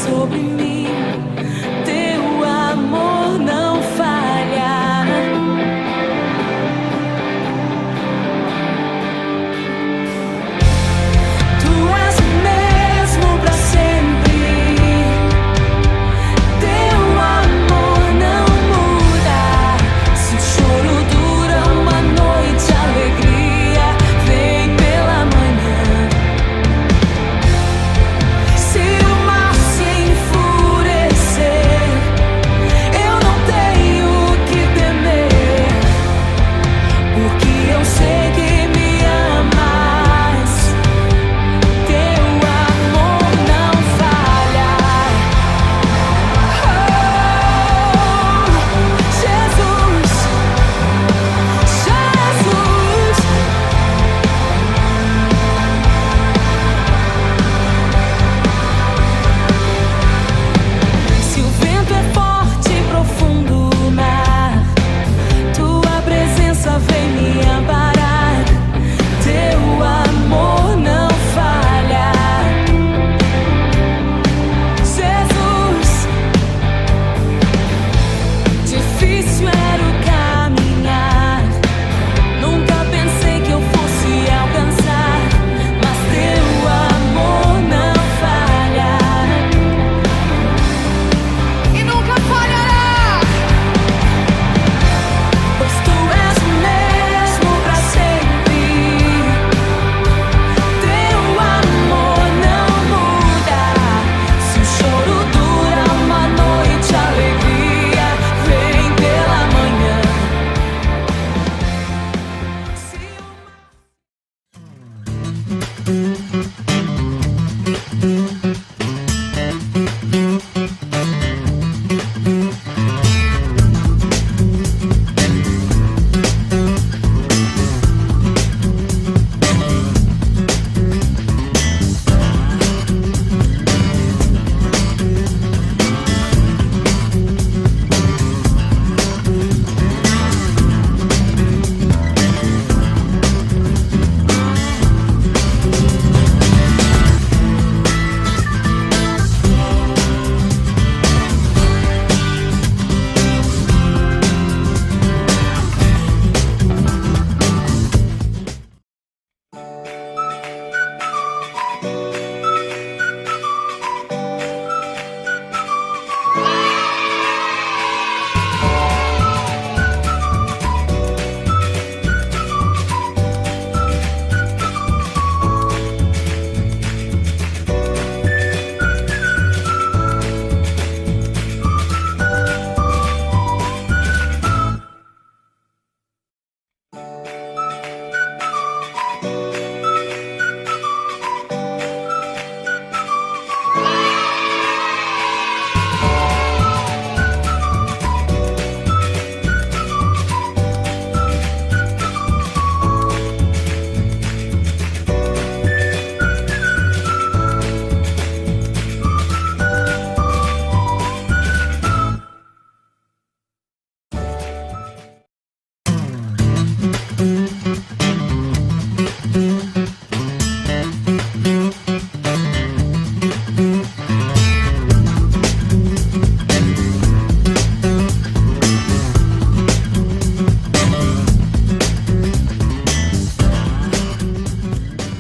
sobre mim. Teu amor não falha. Tu és o mesmo pra sempre. Teu amor não muda. Se o choro dura uma noite, a alegria vem pela manhã. Se o mar se enfurecer, eu não tenho que temer, porque eu sei que me amas. Teu amor não falha. Oh, Jesus, Jesus. Se o vento é forte e profundo o mar, tua presença vem me amparar. Teu amor não falha. Jesus, difícil era o caminhar. Nunca pensei que eu fosse alcançar, mas teu amor não falha. E nunca falhará, pois tu és o mesmo pra sempre. Teu amor não muda. Se o choro dura uma noite, a alegria vem pela manhã. Se o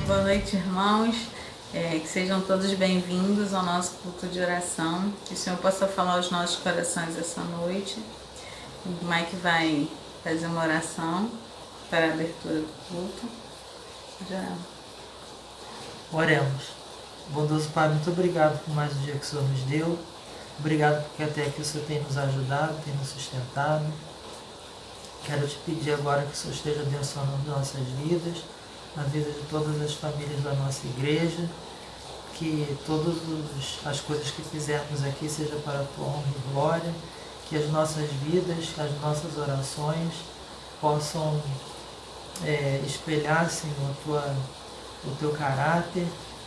Boa noite, irmãos. Que sejam todos bem-vindos ao nosso culto de oração. Que o Senhor possa falar aos nossos corações essa noite. O Mike vai fazer uma oração para a abertura do culto. Já. Oremos. Bondoso Pai, muito obrigado por mais um dia que o Senhor nos deu. Obrigado porque até aqui o Senhor tem nos ajudado, tem nos sustentado. Quero te pedir agora que o Senhor esteja abençoando as nossas vidas, na vida de todas as famílias da nossa igreja, que todas as coisas que fizermos aqui seja para a tua honra e glória, que as nossas vidas, as nossas orações possam espelhar, Senhor, o teu caráter,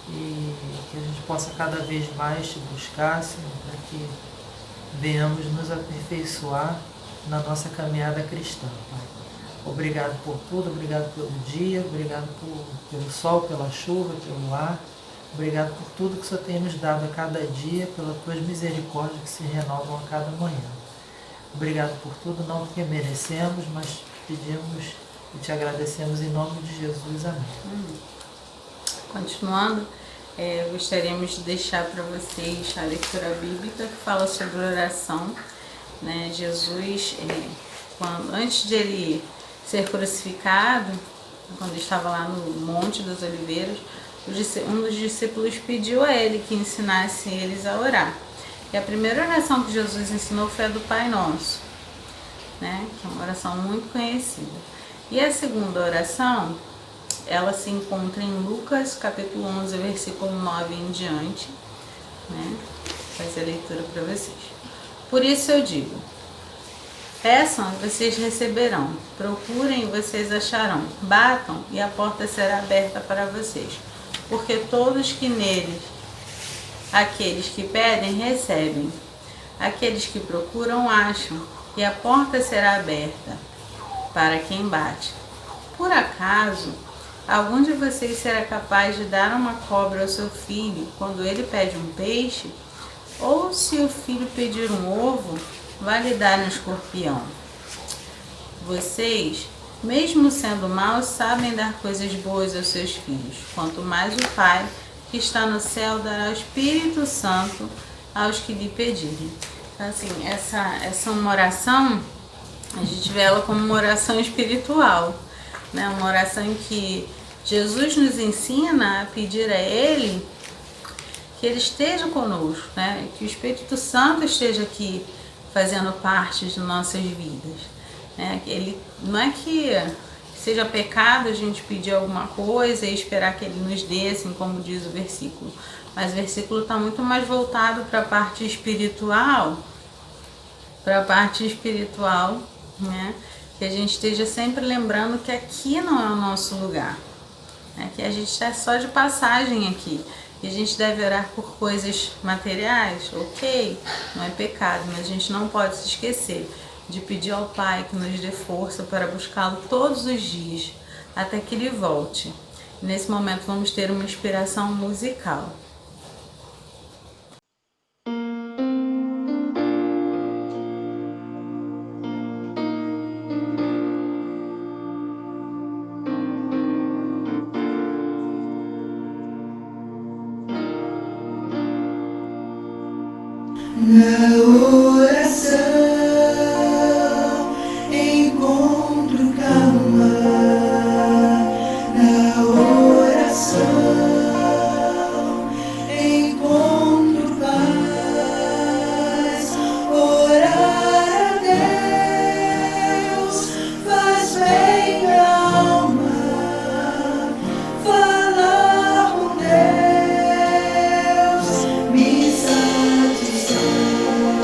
e que a gente possa cada vez mais te buscar, Senhor, para que venhamos nos aperfeiçoar na nossa caminhada cristã, Pai. Obrigado por tudo, obrigado pelo dia, obrigado pelo sol, pela chuva, pelo ar. Obrigado por tudo que o Senhor tem nos dado a cada dia, pelas tuas misericórdias que se renovam a cada manhã. Obrigado por tudo, não porque merecemos, mas pedimos e te agradecemos em nome de Jesus. Amém. Continuando, gostaríamos de deixar para vocês a leitura bíblica que fala sobre oração. Né? Jesus, antes de ele ser crucificado, quando estava lá no Monte das Oliveiras, um dos discípulos pediu a ele que ensinasse eles a orar. E a primeira oração que Jesus ensinou foi a do Pai Nosso, né? Que é uma oração muito conhecida. E a segunda oração, ela se encontra em Lucas, capítulo 11, versículo 9 em diante, né? Vou fazer a leitura para vocês. Por isso eu digo: peçam e vocês receberão, procurem e vocês acharão, batam e a porta será aberta para vocês. Porque todos que neles, aqueles que pedem, recebem, aqueles que procuram, acham, e a porta será aberta para quem bate. Por acaso, algum de vocês será capaz de dar uma cobra ao seu filho quando ele pede um peixe? Ou se o filho pedir um ovo, vai lhe dar um escorpião? Vocês, mesmo sendo maus, sabem dar coisas boas aos seus filhos. Quanto mais o Pai, que está no céu, dará o Espírito Santo aos que lhe pedirem. Então, assim, essa é uma oração, a gente vê ela como uma oração espiritual, né? Uma oração em que Jesus nos ensina a pedir a Ele que Ele esteja conosco, né? Que o Espírito Santo esteja aqui fazendo parte de nossas vidas. Ele, não é que seja pecado a gente pedir alguma coisa e esperar que Ele nos dê, assim como diz o versículo. Mas o versículo está muito mais voltado para a parte espiritual, né? Que a gente esteja sempre lembrando que aqui não é o nosso lugar, né? Que a gente está só de passagem aqui. E a gente deve orar por coisas materiais, ok, não é pecado, mas a gente não pode se esquecer de pedir ao Pai que nos dê força para buscá-lo todos os dias, até que Ele volte. Nesse momento vamos ter uma inspiração musical. Na oração encontro calma, na oração encontro paz. Orar a Deus faz bem à alma, falar com Deus me satisfaz.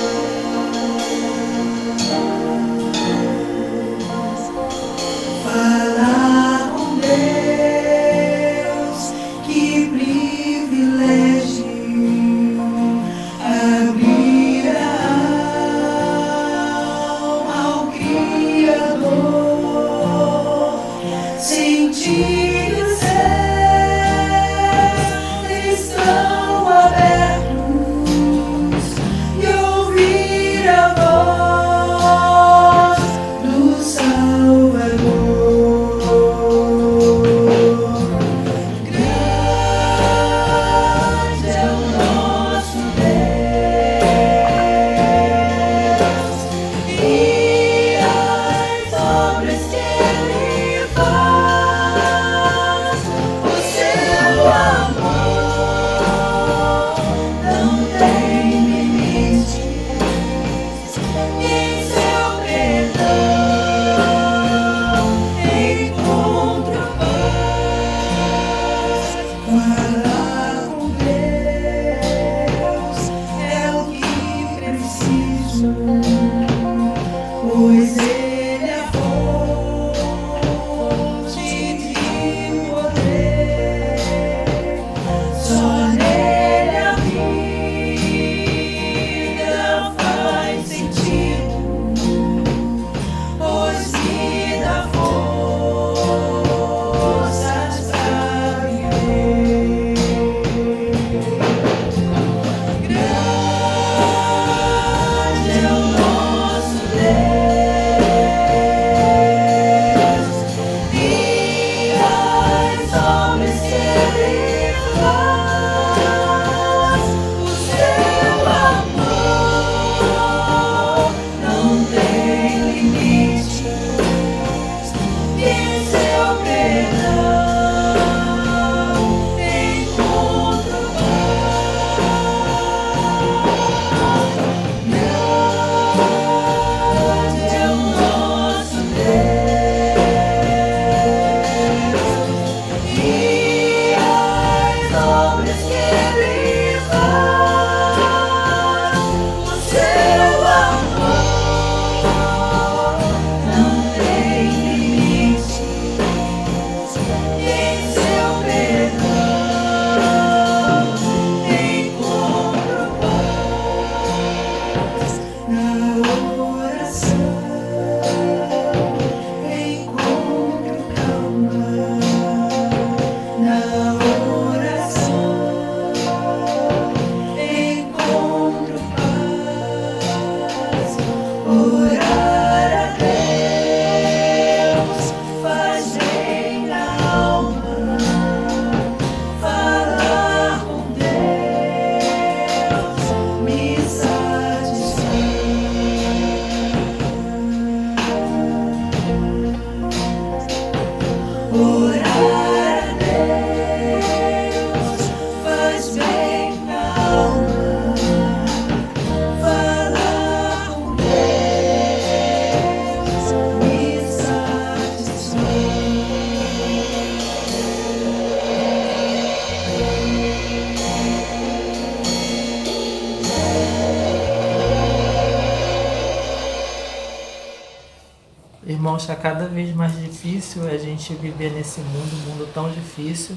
está cada vez mais difícil a gente viver nesse mundo, um mundo tão difícil,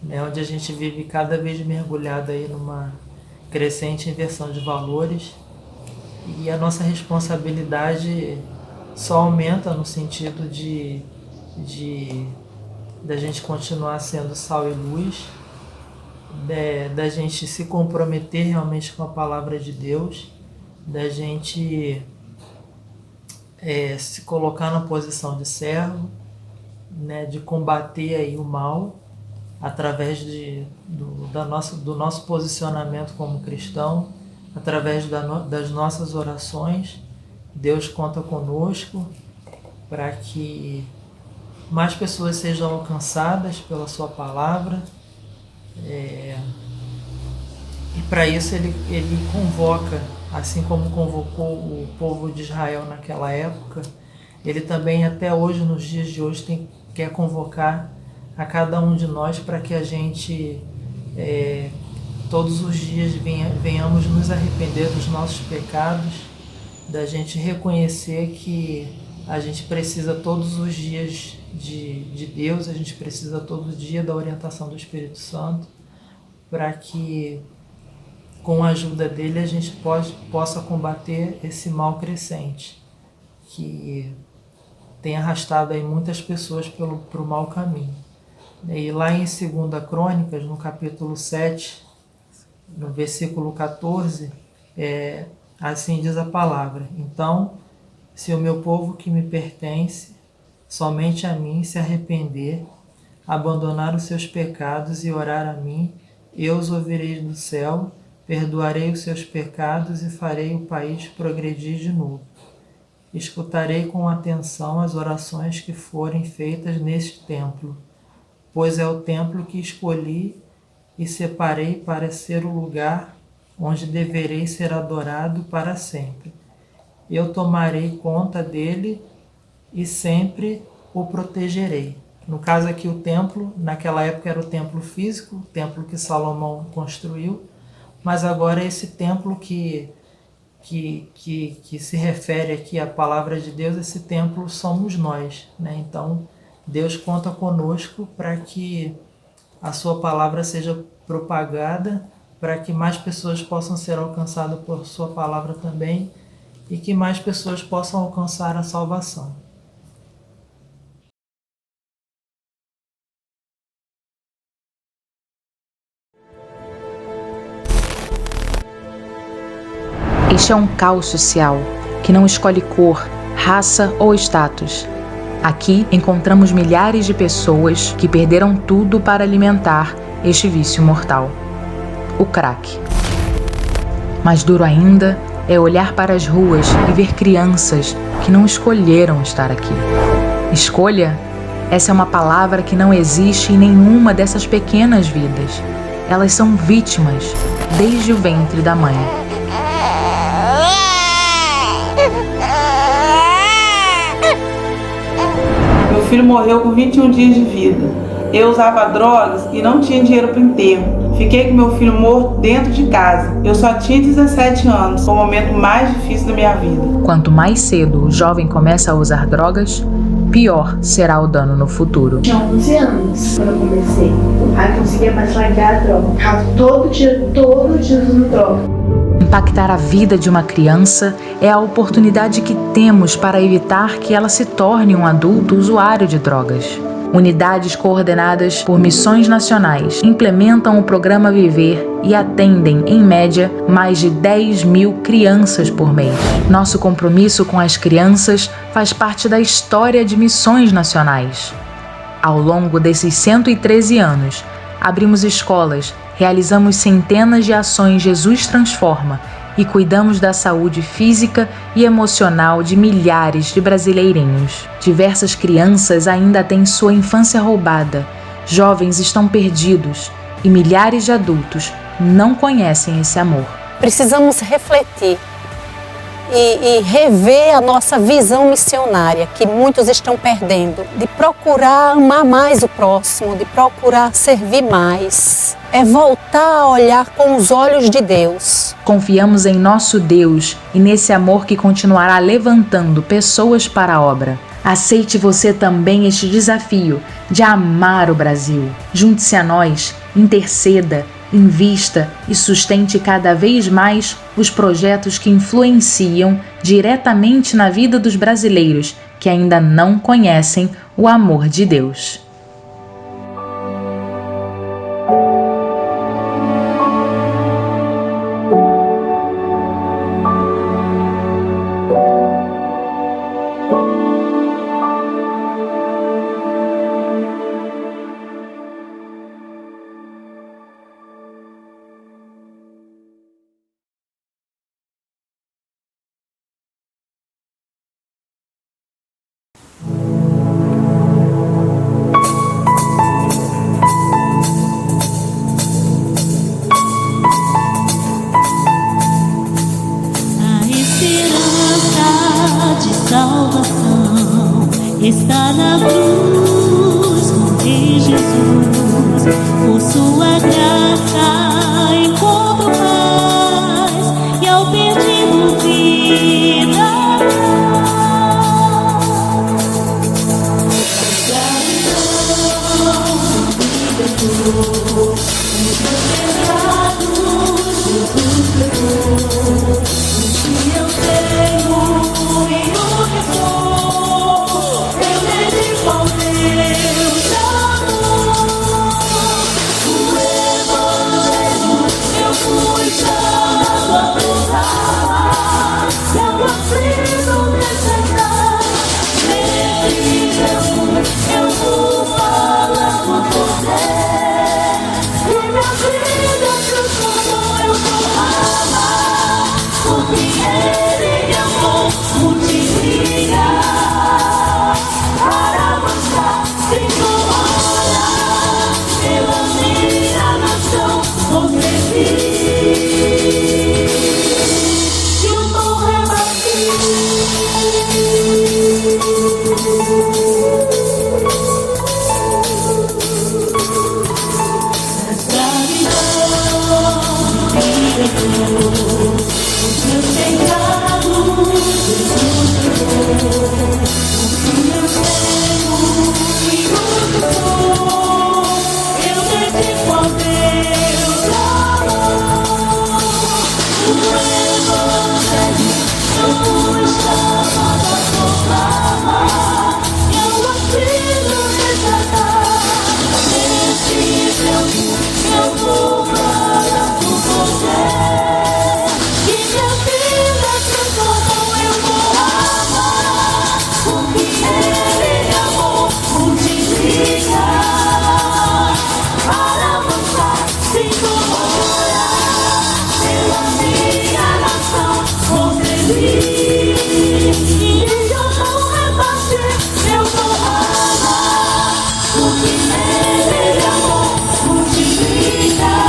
né, onde a gente vive cada vez mergulhado aí numa crescente inversão de valores, e a nossa responsabilidade só aumenta no sentido da gente continuar sendo sal e luz, da gente se comprometer realmente com a palavra de Deus, da gente se colocar na posição de servo, né, de combater aí o mal através do nosso posicionamento como cristão, através das nossas orações. Deus conta conosco para que mais pessoas sejam alcançadas pela sua palavra, e para isso ele convoca, assim como convocou o povo de Israel naquela época, ele também até hoje, nos dias de hoje, quer convocar a cada um de nós para que a gente todos os dias venhamos nos arrepender dos nossos pecados, da gente reconhecer que a gente precisa todos os dias de Deus, a gente precisa todo dia da orientação do Espírito Santo, para que com a ajuda dele a gente possa combater esse mal crescente que tem arrastado aí muitas pessoas para o mau caminho. E lá em 2 Crônicas, no capítulo 7, no versículo 14, assim diz a palavra: então, se o meu povo que me pertence, somente a mim, se arrepender, abandonar os seus pecados e orar a mim, eu os ouvirei do céu, perdoarei os seus pecados e farei o país progredir de novo. Escutarei com atenção as orações que forem feitas neste templo, pois é o templo que escolhi e separei para ser o lugar onde deverei ser adorado para sempre. Eu tomarei conta dele e sempre o protegerei. No caso aqui, o templo, naquela época era o templo físico, o templo que Salomão construiu, mas agora esse templo que se refere aqui à palavra de Deus, esse templo somos nós, né? Então, Deus conta conosco para que a sua palavra seja propagada, para que mais pessoas possam ser alcançadas por sua palavra também, e que mais pessoas possam alcançar a salvação. Este é um caos social que não escolhe cor, raça ou status. Aqui encontramos milhares de pessoas que perderam tudo para alimentar este vício mortal, o crack. Mais duro ainda é olhar para as ruas e ver crianças que não escolheram estar aqui. Escolha? Essa é uma palavra que não existe em nenhuma dessas pequenas vidas. Elas são vítimas desde o ventre da mãe. Meu filho morreu com 21 dias de vida. Eu usava drogas e não tinha dinheiro para o enterro. Fiquei com meu filho morto dentro de casa. Eu só tinha 17 anos. Foi o momento mais difícil da minha vida. Quanto mais cedo o jovem começa a usar drogas, pior será o dano no futuro. Tinha 11 anos quando eu comecei. Aí conseguia mais largar a droga. Ficava todo dia usando droga. Impactar a vida de uma criança é a oportunidade que temos para evitar que ela se torne um adulto usuário de drogas. Unidades coordenadas por missões nacionais implementam o programa Viver e atendem, em média, mais de 10.000 crianças por mês. Nosso compromisso com as crianças faz parte da história de missões nacionais. Ao longo desses 113 anos, abrimos escolas, realizamos centenas de ações Jesus Transforma e cuidamos da saúde física e emocional de milhares de brasileirinhos. Diversas crianças ainda têm sua infância roubada, jovens estão perdidos e milhares de adultos não conhecem esse amor. Precisamos refletir e rever a nossa visão missionária, que muitos estão perdendo, de procurar amar mais o próximo, de procurar servir mais. É voltar a olhar com os olhos de Deus. confiamos em nosso Deus e nesse amor que continuará levantando pessoas para a obra. Aceite você também este desafio de amar o Brasil. Junte-se a nós, interceda, invista e sustente cada vez mais os projetos que influenciam diretamente na vida dos brasileiros que ainda não conhecem o amor de Deus. Salvação está na cruz com Rei Jesus. Por sua graça encontro paz e ao perdido vida. Gratidão me libertou, os meus pecados Jesus levou. O que eu tenho e o que sou, eu dedico ao Deus amor. O Evangelho eu fui chamado a proclamar, e ao aflito despertar, sempre eu vou falar com poder. E minha vida transformou, eu vou amar, porque Ele amou, multiplicar, para avançar, sem olhar, pela minha nação, vou servir. E o dom repartir. Os meus pecados Jesus levou. O que eu tenho e o que sou, eu dedico ao Deus amor. O Evangelho eu fui chamado a proclamar, e ao aflito resgatar. Nesse tempo eu vou falar com você. Multiplicar.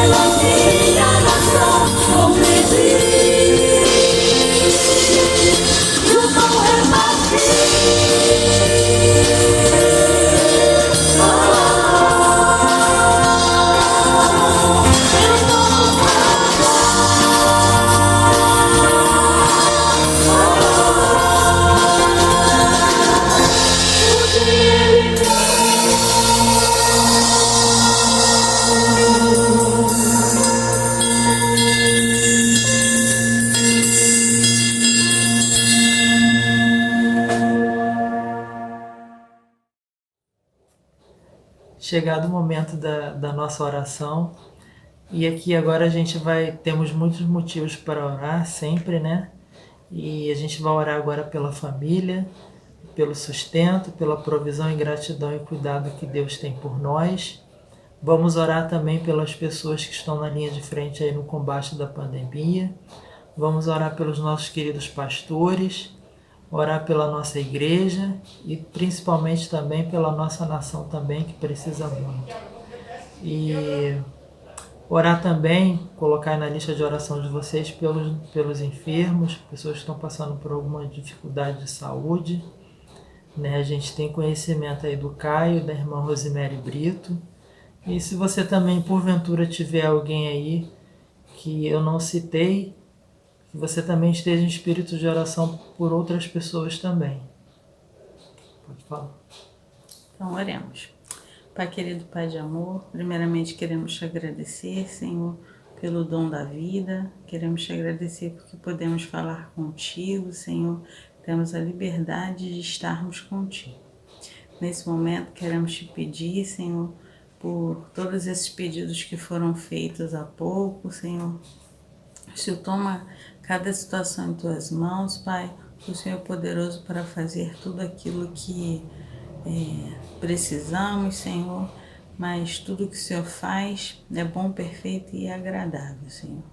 pela minha nação progredir. E o pão repartir. Chegado o momento da nossa oração, e aqui agora temos muitos motivos para orar sempre, né? E a gente vai orar agora pela família, pelo sustento, pela provisão e gratidão e cuidado que Deus tem por nós. Vamos orar também pelas pessoas que estão na linha de frente aí no combate da pandemia. Vamos orar pelos nossos queridos pastores, orar pela nossa igreja e principalmente também pela nossa nação também, que precisa muito. E orar também, colocar na lista de oração de vocês pelos enfermos, pessoas que estão passando por alguma dificuldade de saúde. Né? A gente tem conhecimento aí do Caio, da irmã Rosemary Brito. E se você também, porventura, tiver alguém aí que eu não citei, que você também esteja em espírito de oração por outras pessoas também. Pode falar. Então, oremos. Pai querido, Pai de amor, primeiramente queremos te agradecer, Senhor, pelo dom da vida. Queremos te agradecer porque podemos falar contigo, Senhor. Temos a liberdade de estarmos contigo. Nesse momento, queremos te pedir, Senhor, por todos esses pedidos que foram feitos há pouco, Senhor. O Senhor toma cada situação em tuas mãos, Pai. O Senhor é poderoso para fazer tudo aquilo que precisamos, Senhor. Mas tudo que o Senhor faz é bom, perfeito e agradável, Senhor.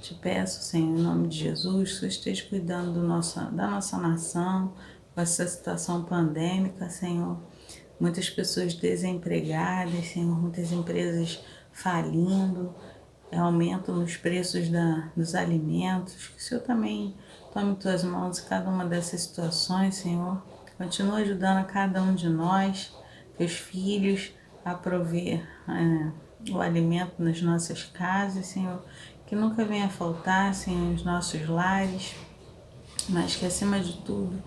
Te peço, Senhor, em nome de Jesus, que o Senhor esteja cuidando da nossa nação, com essa situação pandêmica, Senhor. Muitas pessoas desempregadas, Senhor, muitas empresas falindo, aumento nos preços dos alimentos. Que o Senhor também tome em tuas mãos cada uma dessas situações, Senhor. Continua ajudando a cada um de nós, teus filhos, a prover o alimento nas nossas casas, Senhor. Que nunca venha faltar, Senhor, nos nossos lares, mas que acima de tudo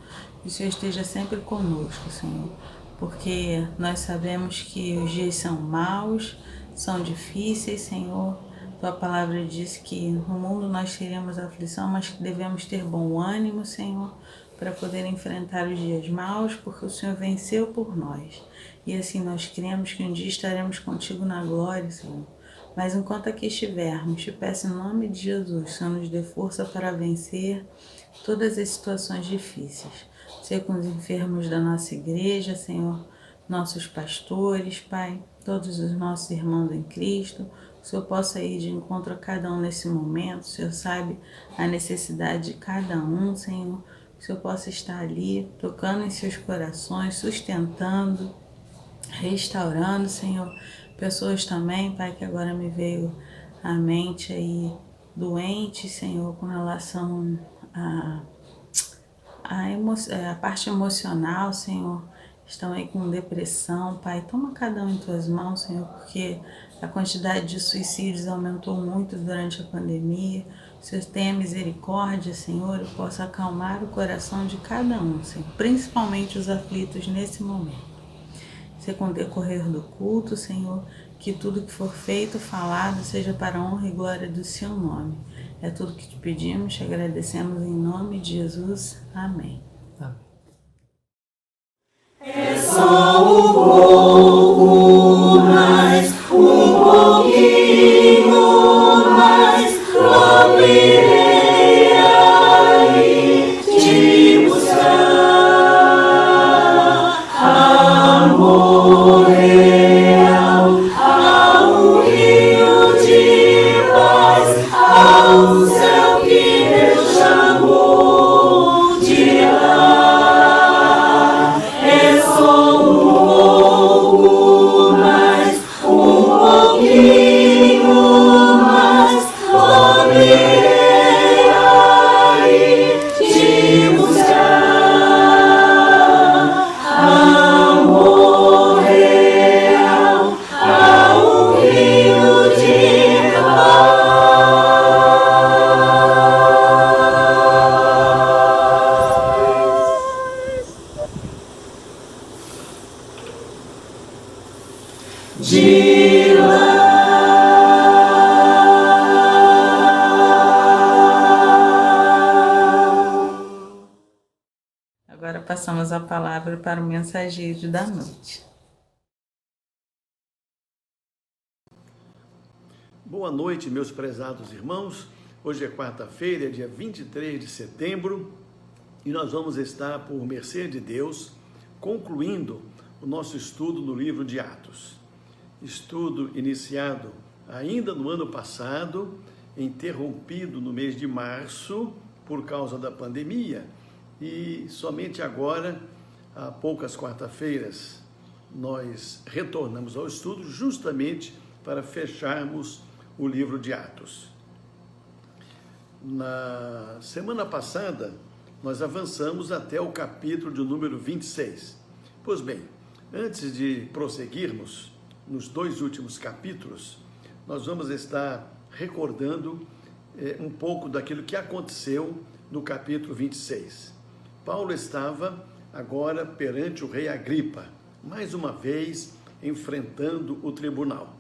o Senhor esteja sempre conosco, Senhor. Porque nós sabemos que os dias são maus, são difíceis, Senhor. Tua palavra diz que no mundo nós teremos aflição, mas que devemos ter bom ânimo, Senhor, para poder enfrentar os dias maus, porque o Senhor venceu por nós. E assim nós cremos que um dia estaremos contigo na glória, Senhor. Mas enquanto aqui estivermos, te peço em nome de Jesus, Senhor, nos dê força para vencer todas as situações difíceis. Seja com os enfermos da nossa igreja, Senhor, nossos pastores, Pai, todos os nossos irmãos em Cristo. O Senhor possa ir de encontro a cada um nesse momento. O Senhor sabe a necessidade de cada um, Senhor. Que o Senhor possa estar ali, tocando em seus corações, sustentando, restaurando, Senhor. Pessoas também, Pai, que agora me veio à mente aí, doentes, Senhor, com relação à parte emocional, Senhor. Estão aí com depressão, Pai. Toma cada um em tuas mãos, Senhor, porque a quantidade de suicídios aumentou muito durante a pandemia. O Senhor tenha misericórdia, Senhor, e possa acalmar o coração de cada um, Senhor, principalmente os aflitos nesse momento. Com o decorrer do culto, Senhor, que tudo que for feito, falado, seja para a honra e glória do seu nome. É tudo que te pedimos, te agradecemos em nome de Jesus. Amém. Amém. É só um pouco mais, um pouquinho mais, abrirei aí te buscar. Amor real, ao rio de paz, ao céu que Deus chamou de lar. É só um pouco mais, um Agora passamos a palavra para o mensageiro da noite. Boa noite, meus prezados irmãos. Hoje é quarta-feira, dia 23 de setembro, e nós vamos estar, por mercê de Deus, concluindo o nosso estudo no livro de Atos. Estudo iniciado ainda no ano passado, interrompido no mês de março por causa da pandemia, e somente agora, há poucas quarta-feiras, nós retornamos ao estudo justamente para fecharmos o livro de Atos. Na semana passada, nós avançamos até o capítulo de número 26. Pois bem, antes de prosseguirmos nos dois últimos capítulos, nós vamos estar recordando um pouco daquilo que aconteceu no capítulo 26. Paulo estava agora perante o rei Agripa, mais uma vez enfrentando o tribunal.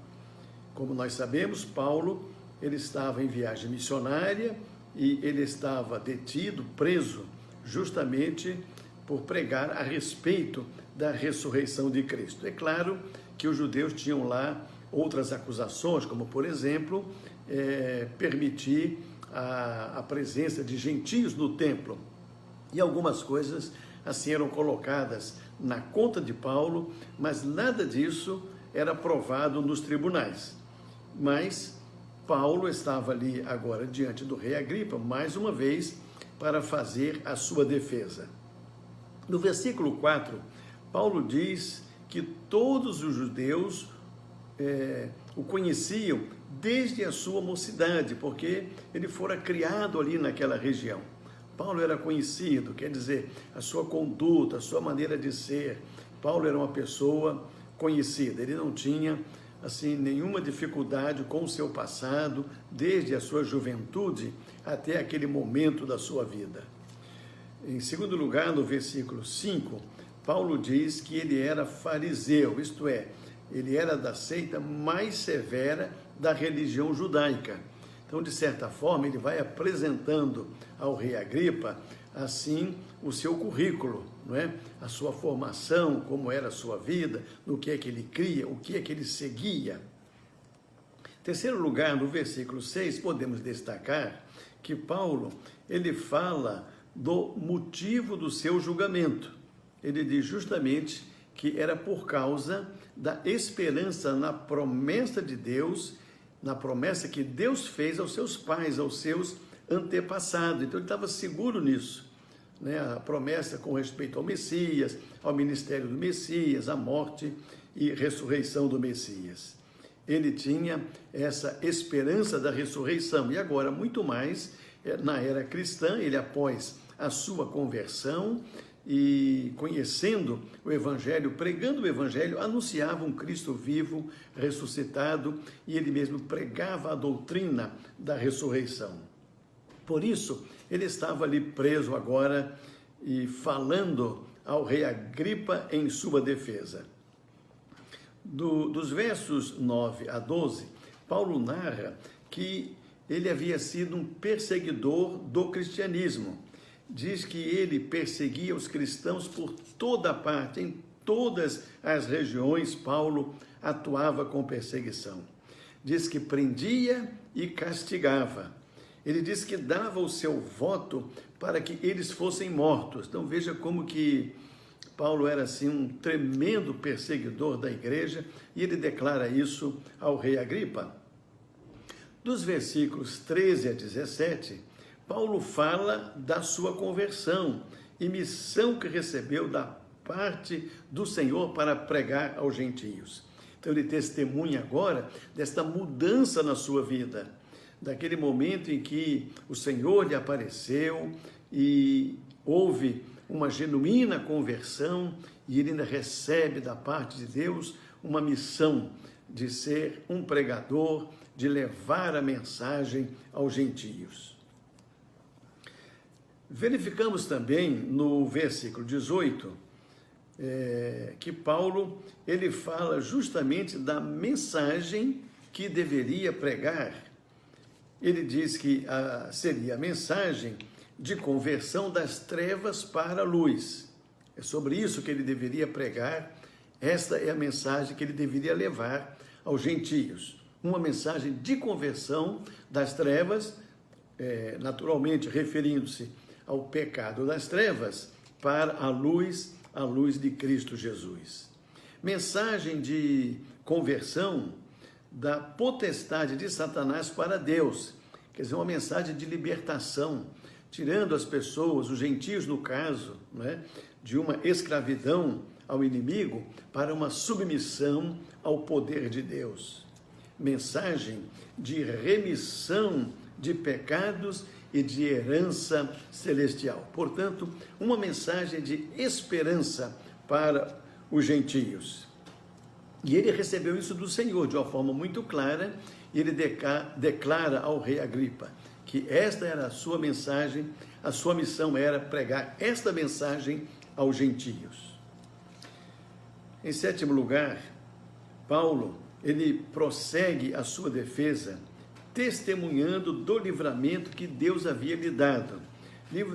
Como nós sabemos, Paulo ele estava em viagem missionária e ele estava detido, preso, justamente por pregar a respeito da ressurreição de Cristo. É claro que os judeus tinham lá outras acusações, como, por exemplo, permitir a presença de gentios no templo. E algumas coisas assim eram colocadas na conta de Paulo, mas nada disso era provado nos tribunais. Mas Paulo estava ali agora diante do rei Agripa, mais uma vez, para fazer a sua defesa. No versículo 4, Paulo diz que todos os judeus o conheciam desde a sua mocidade, porque ele fora criado ali naquela região. Paulo era conhecido, quer dizer, a sua conduta, a sua maneira de ser. Paulo era uma pessoa conhecida, ele não tinha assim nenhuma dificuldade com o seu passado, desde a sua juventude até aquele momento da sua vida. Em segundo lugar, no versículo 5, Paulo diz que ele era fariseu, isto é, ele era da seita mais severa da religião judaica. Então, de certa forma, ele vai apresentando ao rei Agripa, assim, o seu currículo, não é? A sua formação, como era a sua vida, no que é que ele cria, o que é que ele seguia. Em terceiro lugar, no versículo 6, podemos destacar que Paulo, ele fala do motivo do seu julgamento. Ele diz justamente que era por causa da esperança na promessa de Deus, na promessa que Deus fez aos seus pais, aos seus antepassados. Então ele estava seguro nisso, né? A promessa com respeito ao Messias, ao ministério do Messias, à morte e ressurreição do Messias. Ele tinha essa esperança da ressurreição e agora muito mais na era cristã, ele após a sua conversão e conhecendo o Evangelho, pregando o Evangelho, anunciava um Cristo vivo, ressuscitado, e ele mesmo pregava a doutrina da ressurreição. Por isso, ele estava ali preso agora e falando ao rei Agripa em sua defesa. Dos versos 9 a 12, Paulo narra que ele havia sido um perseguidor do cristianismo. Diz que ele perseguia os cristãos por toda parte, em todas as regiões, Paulo atuava com perseguição. Diz que prendia e castigava. Ele diz que dava o seu voto para que eles fossem mortos. Então veja como que Paulo era assim um tremendo perseguidor da igreja e ele declara isso ao rei Agripa. Dos versículos 13 a 17, Paulo fala da sua conversão e missão que recebeu da parte do Senhor para pregar aos gentios. Então ele testemunha agora desta mudança na sua vida, daquele momento em que o Senhor lhe apareceu e houve uma genuína conversão, e ele ainda recebe da parte de Deus uma missão de ser um pregador, de levar a mensagem aos gentios. Verificamos também no versículo 18 que Paulo ele fala justamente da mensagem que deveria pregar. Ele diz que seria a mensagem de conversão das trevas para a luz. É sobre isso que ele deveria pregar. Esta é a mensagem que ele deveria levar aos gentios. Uma mensagem de conversão das trevas, naturalmente referindo-se ao pecado das trevas, para a luz de Cristo Jesus. Mensagem de conversão da potestade de Satanás para Deus. Quer dizer, uma mensagem de libertação, tirando as pessoas, os gentios no caso, né, de uma escravidão ao inimigo para uma submissão ao poder de Deus. Mensagem de remissão de pecados e de herança celestial. Portanto, uma mensagem de esperança para os gentios. E ele recebeu isso do Senhor de uma forma muito clara, e ele declara ao rei Agripa que esta era a sua mensagem, a sua missão era pregar esta mensagem aos gentios. Em sétimo lugar, Paulo, ele prossegue a sua defesa, testemunhando do livramento que Deus havia lhe dado.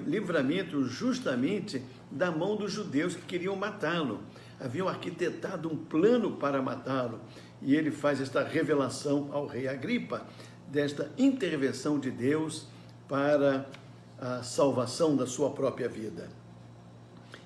Livramento justamente da mão dos judeus que queriam matá-lo. Haviam arquitetado um plano para matá-lo. E ele faz esta revelação ao rei Agripa, desta intervenção de Deus para a salvação da sua própria vida.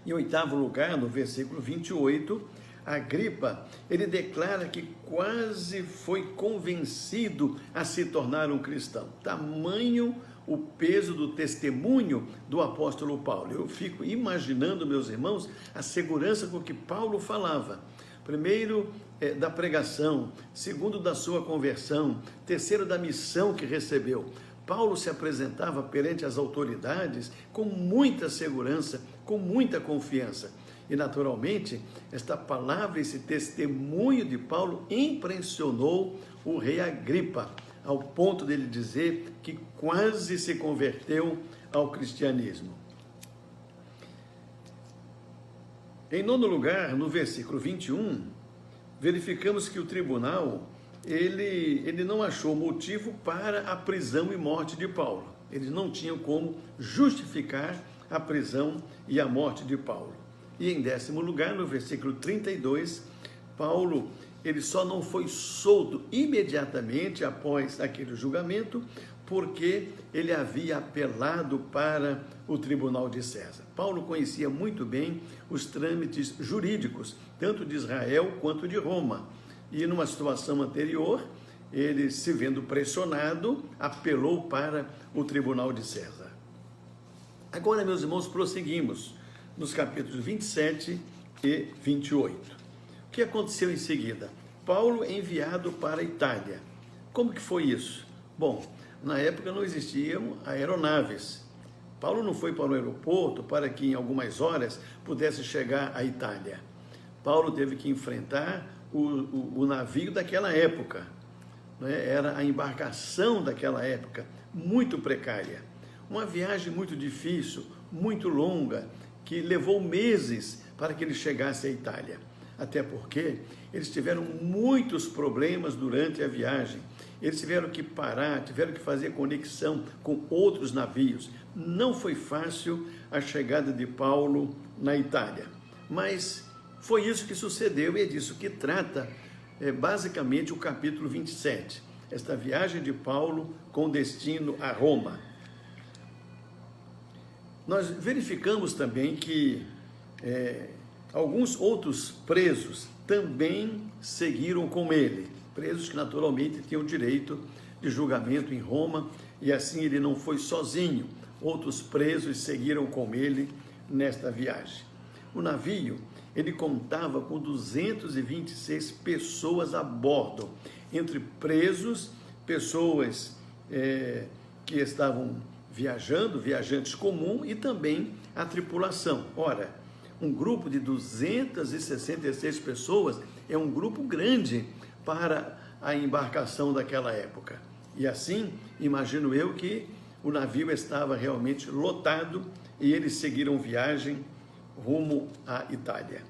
Em oitavo lugar, no versículo 28, Agripa, ele declara que quase foi convencido a se tornar um cristão. Tamanho o peso do testemunho do apóstolo Paulo. Eu fico imaginando, meus irmãos, a segurança com que Paulo falava. Primeiro, da pregação. Segundo, da sua conversão. Terceiro, da missão que recebeu. Paulo se apresentava perante as autoridades com muita segurança, com muita confiança. E, naturalmente, esta palavra, esse testemunho de Paulo impressionou o rei Agripa, ao ponto dele dizer que quase se converteu ao cristianismo. Em nono lugar, no versículo 21, verificamos que o tribunal, ele não achou motivo para a prisão e morte de Paulo. Eles não tinham como justificar a prisão e a morte de Paulo. E em décimo lugar, no versículo 32, Paulo, ele só não foi solto imediatamente após aquele julgamento, porque ele havia apelado para o tribunal de César. Paulo conhecia muito bem os trâmites jurídicos, tanto de Israel quanto de Roma. E numa situação anterior, ele, se vendo pressionado, apelou para o tribunal de César. Agora, meus irmãos, prosseguimos nos capítulos 27 e 28. O que aconteceu em seguida? Paulo é enviado para a Itália. Como que foi isso? Bom, na época não existiam aeronaves. Paulo não foi para o aeroporto para que em algumas horas pudesse chegar à Itália. Paulo teve que enfrentar o navio daquela época, né? Era a embarcação daquela época, muito precária. Uma viagem muito difícil, muito longa, que levou meses para que ele chegasse à Itália. Até porque eles tiveram muitos problemas durante a viagem. Eles tiveram que parar, tiveram que fazer conexão com outros navios. Não foi fácil a chegada de Paulo na Itália. Mas foi isso que sucedeu e é disso que trata basicamente o capítulo 27. Esta viagem de Paulo com destino a Roma. Nós verificamos também que alguns outros presos também seguiram com ele. Presos que naturalmente tinham direito de julgamento em Roma, e assim ele não foi sozinho. Outros presos seguiram com ele nesta viagem. O navio, ele contava com 226 pessoas a bordo, entre presos, pessoas que estavam viajando, viajantes comuns, e também a tripulação. Ora, um grupo de 266 pessoas é um grupo grande para a embarcação daquela época. E assim, imagino eu que o navio estava realmente lotado e eles seguiram viagem rumo à Itália.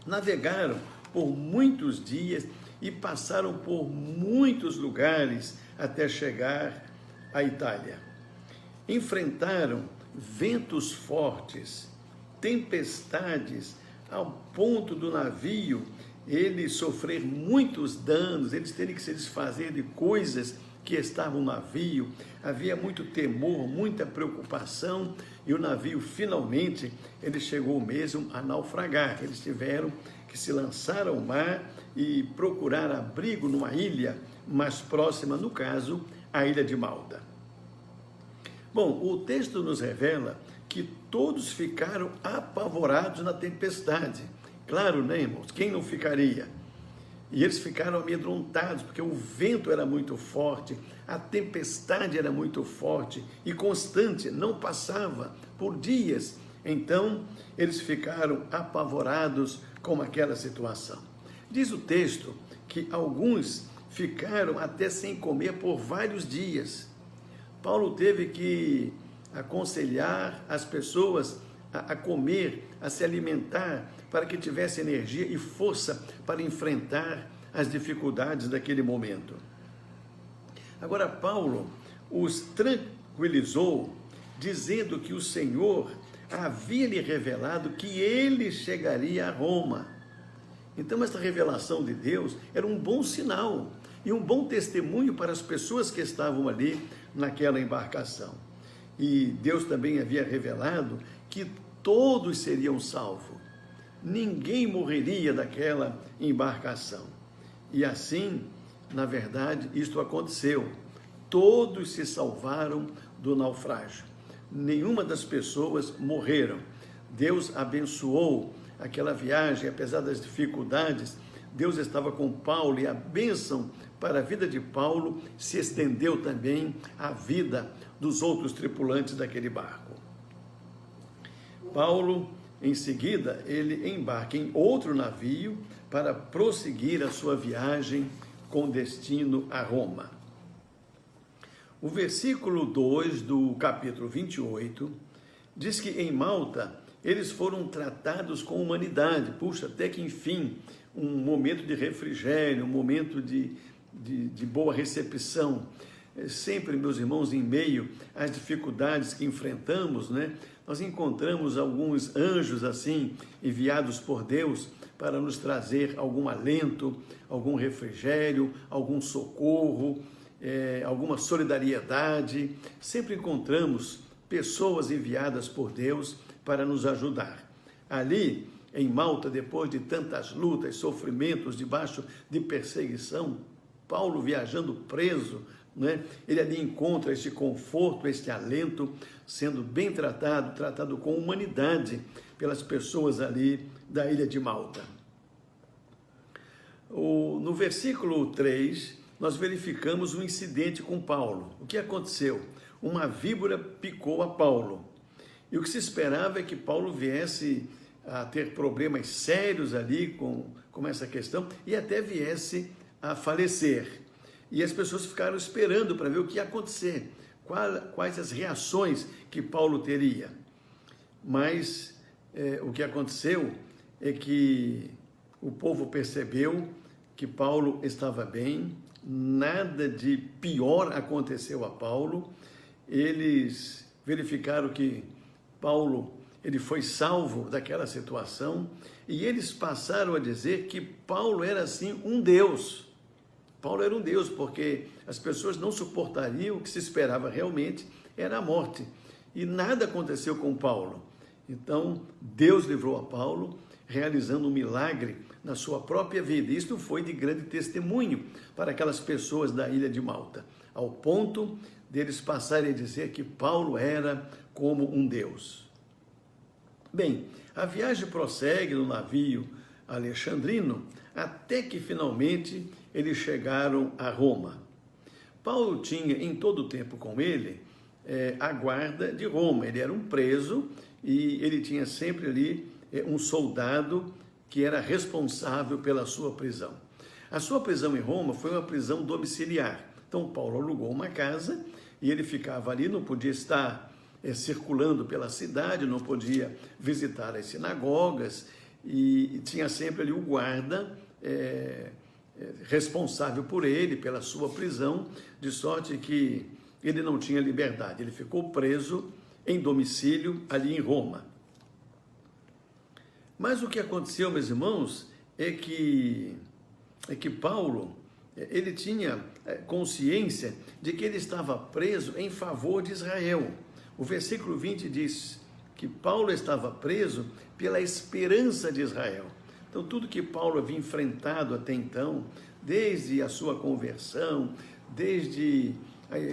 Navegaram por muitos dias e passaram por muitos lugares até chegar à Itália. Enfrentaram ventos fortes, tempestades, ao ponto do navio ele sofrer muitos danos, eles terem que se desfazer de coisas que estavam no navio. Havia muito temor, muita preocupação, e o navio finalmente ele chegou mesmo a naufragar. Eles tiveram que se lançar ao mar e procurar abrigo numa ilha mais próxima, no caso, a ilha de Malta. Bom, o texto nos revela que todos ficaram apavorados na tempestade. Claro, né, irmãos? Quem não ficaria? E eles ficaram amedrontados, porque o vento era muito forte, a tempestade era muito forte e constante, não passava por dias. Então, eles ficaram apavorados com aquela situação. Diz o texto que alguns ficaram até sem comer por vários dias. Paulo teve que aconselhar as pessoas a comer, a se alimentar, para que tivesse energia e força para enfrentar as dificuldades daquele momento. Agora, Paulo os tranquilizou, dizendo que o Senhor havia lhe revelado que ele chegaria a Roma. Então, esta revelação de Deus era um bom sinal e um bom testemunho para as pessoas que estavam ali naquela embarcação. E Deus também havia revelado que todos seriam salvos. Ninguém morreria daquela embarcação. E assim, na verdade, isto aconteceu. Todos se salvaram do naufrágio. Nenhuma das pessoas morreram. Deus abençoou aquela viagem, apesar das dificuldades. Deus estava com Paulo e a bênção para a vida de Paulo se estendeu também à vida dos outros tripulantes daquele barco. Paulo, em seguida, ele embarca em outro navio para prosseguir a sua viagem com destino a Roma. O versículo 2 do capítulo 28 diz que em Malta eles foram tratados com humanidade. Puxa, até que enfim, um momento de refrigério, um momento de boa recepção. Sempre, meus irmãos, em meio às dificuldades que enfrentamos, né, nós encontramos alguns anjos assim, enviados por Deus para nos trazer algum alento, algum refrigério, algum socorro, alguma solidariedade. Sempre encontramos pessoas enviadas por Deus para nos ajudar. Ali, em Malta, depois de tantas lutas, sofrimentos, debaixo de perseguição, Paulo viajando preso, né? Ele ali encontra este conforto, este alento, sendo bem tratado com humanidade pelas pessoas ali da ilha de Malta. No versículo 3, nós verificamos um incidente com Paulo. O que aconteceu? Uma víbora picou a Paulo. E o que se esperava é que Paulo viesse a ter problemas sérios ali com essa questão e até viesse a falecer. E as pessoas ficaram esperando para ver o que ia acontecer, quais as reações que Paulo teria. Mas o que aconteceu é que o povo percebeu que Paulo estava bem, nada de pior aconteceu a Paulo. Eles verificaram que Paulo ele foi salvo daquela situação e eles passaram a dizer que Paulo era assim um Deus. Paulo era um Deus, porque as pessoas não suportariam, o que se esperava realmente era a morte. E nada aconteceu com Paulo. Então, Deus livrou a Paulo, realizando um milagre na sua própria vida. Isto foi de grande testemunho para aquelas pessoas da ilha de Malta, ao ponto deles passarem a dizer que Paulo era como um Deus. Bem, a viagem prossegue no navio alexandrino até que finalmente eles chegaram a Roma. Paulo tinha em todo o tempo com ele a guarda de Roma. Ele era um preso e ele tinha sempre ali um soldado que era responsável pela sua prisão. A sua prisão em Roma foi uma prisão domiciliar. Então Paulo alugou uma casa e ele ficava ali, não podia estar circulando pela cidade, não podia visitar as sinagogas e tinha sempre ali o guarda responsável por ele, pela sua prisão, de sorte que ele não tinha liberdade. Ele ficou preso em domicílio ali em Roma. Mas o que aconteceu, meus irmãos, é que Paulo, ele tinha consciência de que ele estava preso em favor de Israel. O versículo 20 diz que Paulo estava preso pela esperança de Israel. Então, tudo que Paulo havia enfrentado até então, desde a sua conversão, desde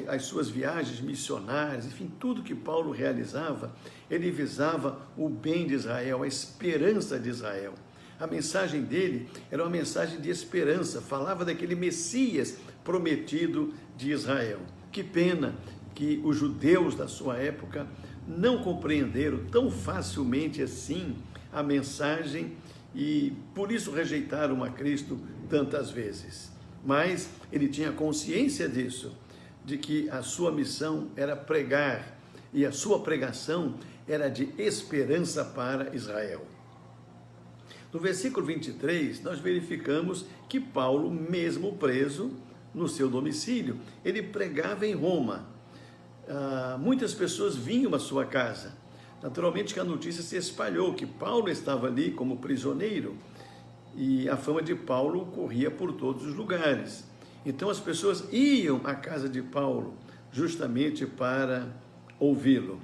as suas viagens missionárias, enfim, tudo que Paulo realizava, ele visava o bem de Israel, a esperança de Israel. A mensagem dele era uma mensagem de esperança, falava daquele Messias prometido de Israel. Que pena que os judeus da sua época não compreenderam tão facilmente assim a mensagem e por isso rejeitaram a Cristo tantas vezes. Mas ele tinha consciência disso, de que a sua missão era pregar e a sua pregação era de esperança para Israel. No versículo 23, nós verificamos que Paulo, mesmo preso no seu domicílio, ele pregava em Roma. Muitas pessoas vinham à sua casa. Naturalmente que a notícia se espalhou, que Paulo estava ali como prisioneiro e a fama de Paulo corria por todos os lugares. Então as pessoas iam à casa de Paulo justamente para ouvi-lo.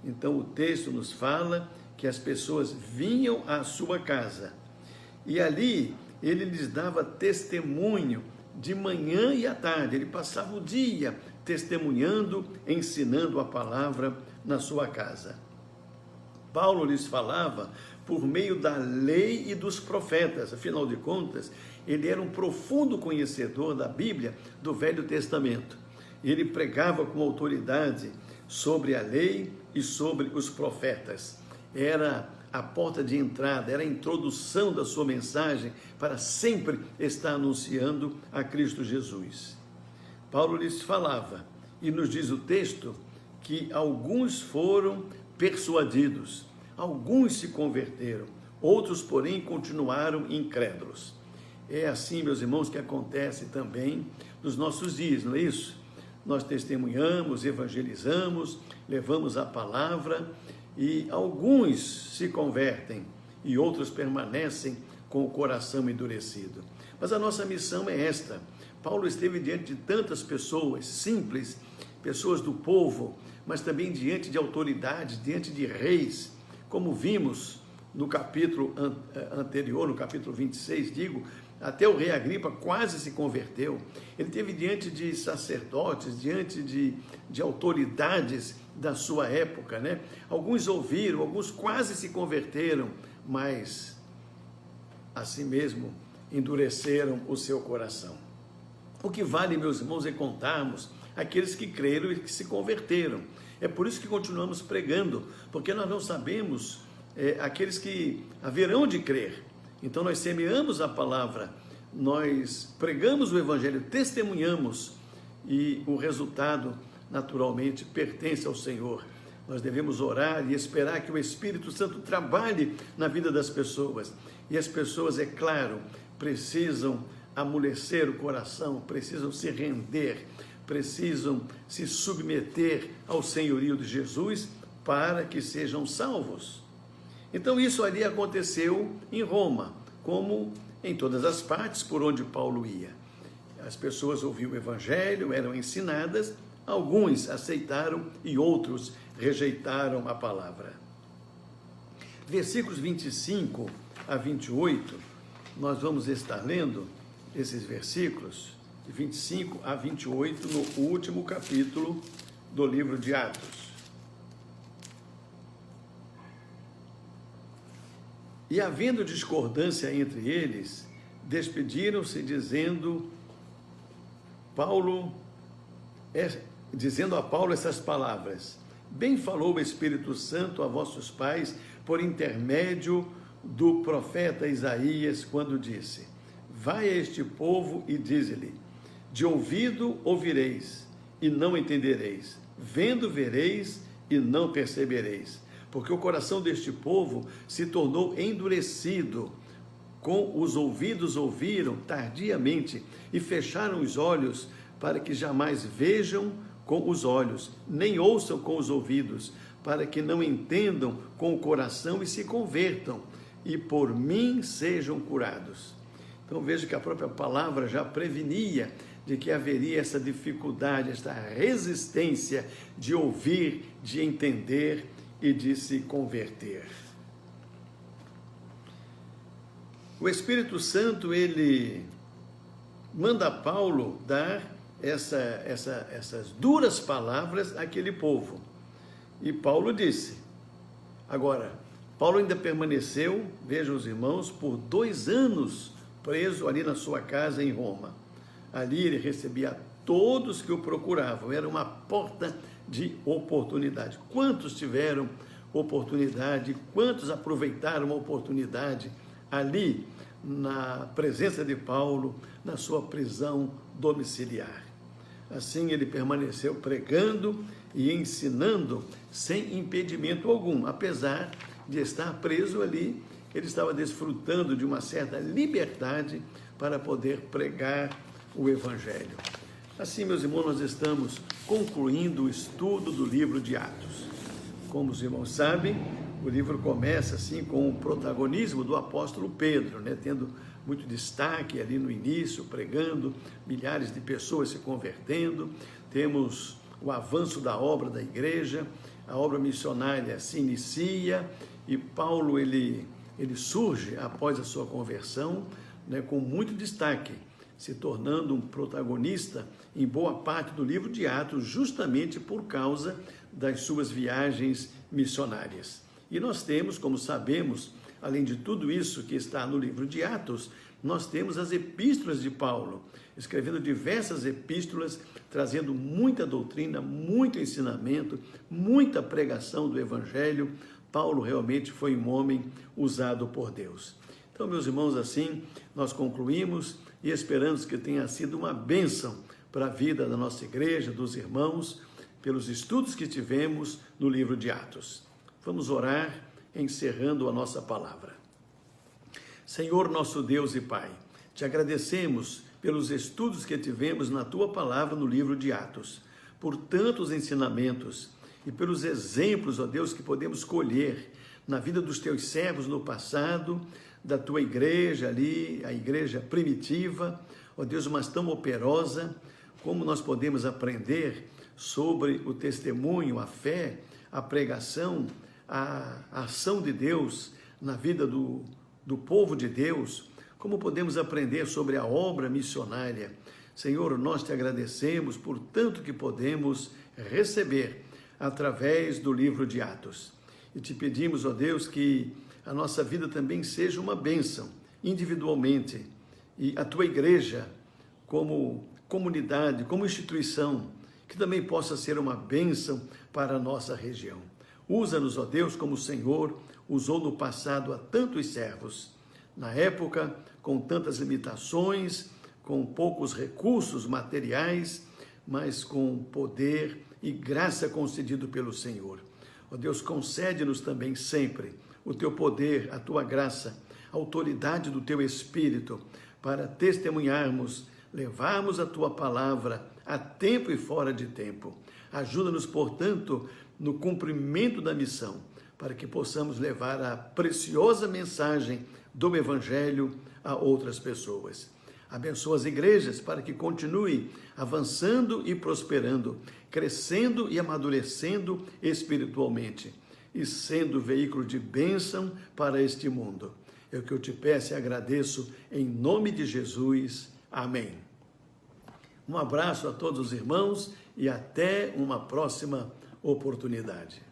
Então o texto nos fala que as pessoas vinham à sua casa e ali ele lhes dava testemunho de manhã e à tarde. Ele passava o dia testemunhando, ensinando a palavra na sua casa. Paulo lhes falava por meio da lei e dos profetas. Afinal de contas, ele era um profundo conhecedor da Bíblia, do Velho Testamento. Ele pregava com autoridade sobre a lei e sobre os profetas. Era a porta de entrada, era a introdução da sua mensagem para sempre estar anunciando a Cristo Jesus. Paulo lhes falava, e nos diz o texto, que alguns foram persuadidos, alguns se converteram, outros, porém, continuaram incrédulos. É assim, meus irmãos, que acontece também nos nossos dias, não é isso? Nós testemunhamos, evangelizamos, levamos a palavra e alguns se convertem e outros permanecem com o coração endurecido. Mas a nossa missão é esta. Paulo esteve diante de tantas pessoas simples, pessoas do povo, mas também diante de autoridades, diante de reis, como vimos no capítulo anterior, no capítulo 26, até o rei Agripa quase se converteu. Ele esteve diante de sacerdotes, diante de autoridades da sua época, né? Alguns ouviram, alguns quase se converteram, mas assim mesmo endureceram o seu coração. O que vale, meus irmãos, é contarmos aqueles que creram e que se converteram. É por isso que continuamos pregando, porque nós não sabemos aqueles que haverão de crer. Então nós semeamos a palavra, nós pregamos o evangelho, testemunhamos e o resultado naturalmente pertence ao Senhor. Nós devemos orar e esperar que o Espírito Santo trabalhe na vida das pessoas. E as pessoas, é claro, precisam amolecer o coração, precisam se render, precisam se submeter ao senhorio de Jesus para que sejam salvos. Então isso ali aconteceu em Roma, como em todas as partes por onde Paulo ia. As pessoas ouviam o evangelho, eram ensinadas, alguns aceitaram e outros rejeitaram a palavra. Versículos 25 a 28, nós vamos estar lendo esses versículos, de 25 a 28, no último capítulo do livro de Atos. E havendo discordância entre eles, despediram-se dizendo a Paulo essas palavras: bem falou o Espírito Santo a vossos pais por intermédio do profeta Isaías, quando disse: vai a este povo e dize-lhe, de ouvido ouvireis e não entendereis, vendo vereis e não percebereis, porque o coração deste povo se tornou endurecido, com os ouvidos ouviram tardiamente e fecharam os olhos, para que jamais vejam com os olhos, nem ouçam com os ouvidos, para que não entendam com o coração e se convertam, e por mim sejam curados. Então veja que a própria palavra já prevenia de que haveria essa dificuldade, essa resistência de ouvir, de entender e de se converter. O Espírito Santo, ele manda Paulo dar essas duras palavras àquele povo. E Paulo disse. Agora, Paulo ainda permaneceu, vejam os irmãos, por 2 anos preso ali na sua casa em Roma. Ali ele recebia todos que o procuravam, era uma porta de oportunidade. Quantos tiveram oportunidade, quantos aproveitaram a oportunidade ali na presença de Paulo, na sua prisão domiciliar. Assim ele permaneceu pregando e ensinando sem impedimento algum, apesar de estar preso ali, ele estava desfrutando de uma certa liberdade para poder pregar o Evangelho. Assim, meus irmãos, nós estamos concluindo o estudo do livro de Atos. Como os irmãos sabem, o livro começa assim com o protagonismo do apóstolo Pedro, tendo muito destaque ali no início, pregando, milhares de pessoas se convertendo. Temos o avanço da obra da igreja, a obra missionária se inicia e Paulo ele surge após a sua conversão, com muito destaque, se tornando um protagonista em boa parte do livro de Atos, justamente por causa das suas viagens missionárias. E nós temos, como sabemos, além de tudo isso que está no livro de Atos, nós temos as epístolas de Paulo, escrevendo diversas epístolas, trazendo muita doutrina, muito ensinamento, muita pregação do Evangelho. Paulo realmente foi um homem usado por Deus. Então, meus irmãos, assim nós concluímos e esperamos que tenha sido uma bênção para a vida da nossa igreja, dos irmãos, pelos estudos que tivemos no livro de Atos. Vamos orar, encerrando a nossa palavra. Senhor, nosso Deus e Pai, te agradecemos pelos estudos que tivemos na Tua palavra no livro de Atos, por tantos ensinamentos e pelos exemplos, ó Deus, que podemos colher na vida dos Teus servos no passado, da Tua igreja ali, a igreja primitiva, ó Deus, mas tão operosa, como nós podemos aprender sobre o testemunho, a fé, a pregação, a ação de Deus na vida do povo de Deus, como podemos aprender sobre a obra missionária. Senhor, nós te agradecemos por tanto que podemos receber através do livro de Atos. E te pedimos, ó Deus, que a nossa vida também seja uma bênção, individualmente, e a tua igreja, como comunidade, como instituição, que também possa ser uma bênção para a nossa região. Usa-nos, ó Deus, como o Senhor usou no passado a tantos servos, na época com tantas limitações, com poucos recursos materiais, mas com poder e graça concedido pelo Senhor. Ó Deus, concede-nos também sempre o teu poder, a tua graça, a autoridade do teu Espírito, para testemunharmos, levarmos a tua palavra a tempo e fora de tempo. Ajuda-nos, portanto, no cumprimento da missão, para que possamos levar a preciosa mensagem do Evangelho a outras pessoas. Abençoa as igrejas para que continuem avançando e prosperando, crescendo e amadurecendo espiritualmente e sendo veículo de bênção para este mundo. É o que eu te peço e agradeço em nome de Jesus. Amém. Um abraço a todos os irmãos e até uma próxima oportunidade.